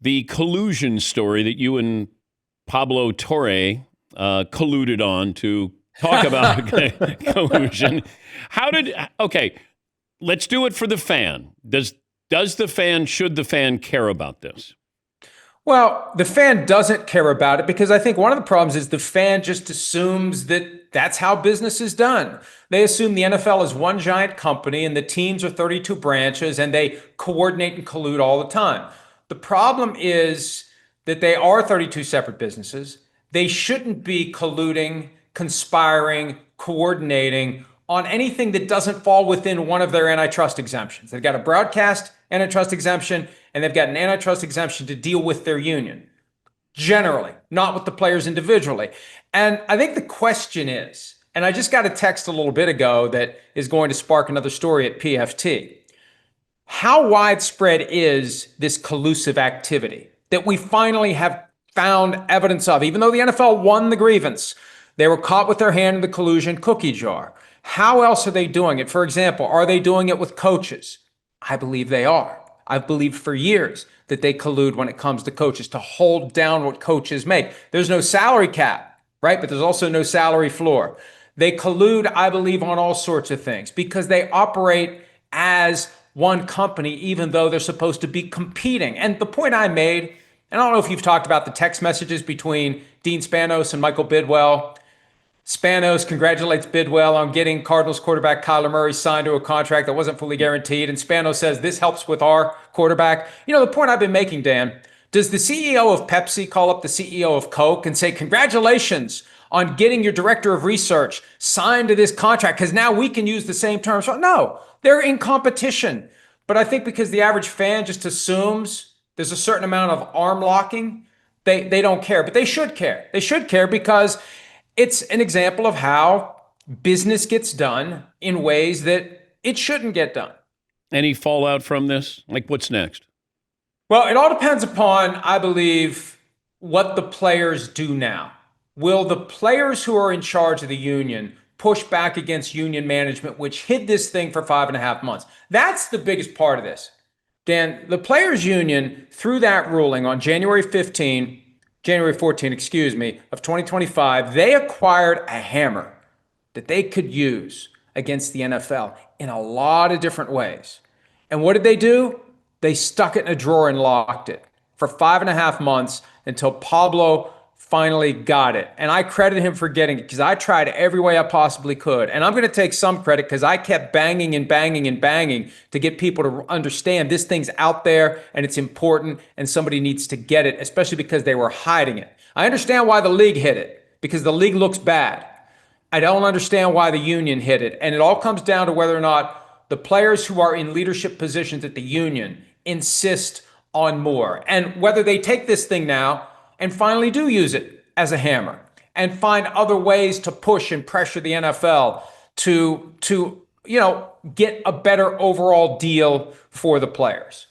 The collusion story that you and Pablo Torre colluded on to talk about collusion. Okay, let's do it for the fan. Should the fan care about this? Well, the fan doesn't care about it because I think one of the problems is the fan just assumes that that's how business is done. They assume the NFL is one giant company and the teams are 32 branches and they coordinate and collude all the time. The problem is that they are 32 separate businesses. They shouldn't be colluding, conspiring, coordinating on anything that doesn't fall within one of their antitrust exemptions. They've got a broadcast antitrust exemption and they've got an antitrust exemption to deal with their union. Generally, not with the players individually. And I think the question is, and I just got a text a little bit ago that is going to spark another story at PFT. How widespread is this collusive activity that we finally have found evidence of? Even though the NFL won the grievance, they were caught with their hand in the collusion cookie jar. How else are they doing it? For example, are they doing it with coaches? I believe they are. I've believed for years that they collude when it comes to coaches to hold down what coaches make. There's no salary cap, right? But there's also no salary floor. They collude, I believe, on all sorts of things because they operate as one company, even though they're supposed to be competing. And the point I made, and I don't know if you've talked about the text messages between Dean Spanos and Michael Bidwell. Spanos congratulates Bidwell on getting Cardinals quarterback Kyler Murray signed to a contract that wasn't fully guaranteed. And Spanos says, this helps with our quarterback. You know, the point I've been making, Dan, does the CEO of Pepsi call up the CEO of Coke and say, congratulations on getting your director of research signed to this contract because now we can use the same terms? No, they're in competition. But I think because the average fan just assumes there's a certain amount of arm locking, they don't care. But they should care. They should care because it's an example of how business gets done in ways that it shouldn't get done. Any fallout from this? Like, what's next? Well, it all depends upon, I believe, what the players do now. Will the players who are in charge of the union push back against union management, which hid this thing for 5.5 months? That's the biggest part of this. Dan, the players union, through that ruling on January 14, of 2025, they acquired a hammer that they could use against the NFL in a lot of different ways. And what did they do? They stuck it in a drawer and locked it for 5.5 months until Pablo finally got it. And I credit him for getting it because I tried every way I possibly could. And I'm going to take some credit because I kept banging and banging and banging to get people to understand this thing's out there and it's important and somebody needs to get it, especially because they were hiding it. I understand why the league hid it because the league looks bad. I don't understand why the union hid it. And it all comes down to whether or not the players who are in leadership positions at the union insist on more and whether they take this thing now and finally do use it as a hammer and find other ways to push and pressure the NFL to get a better overall deal for the players.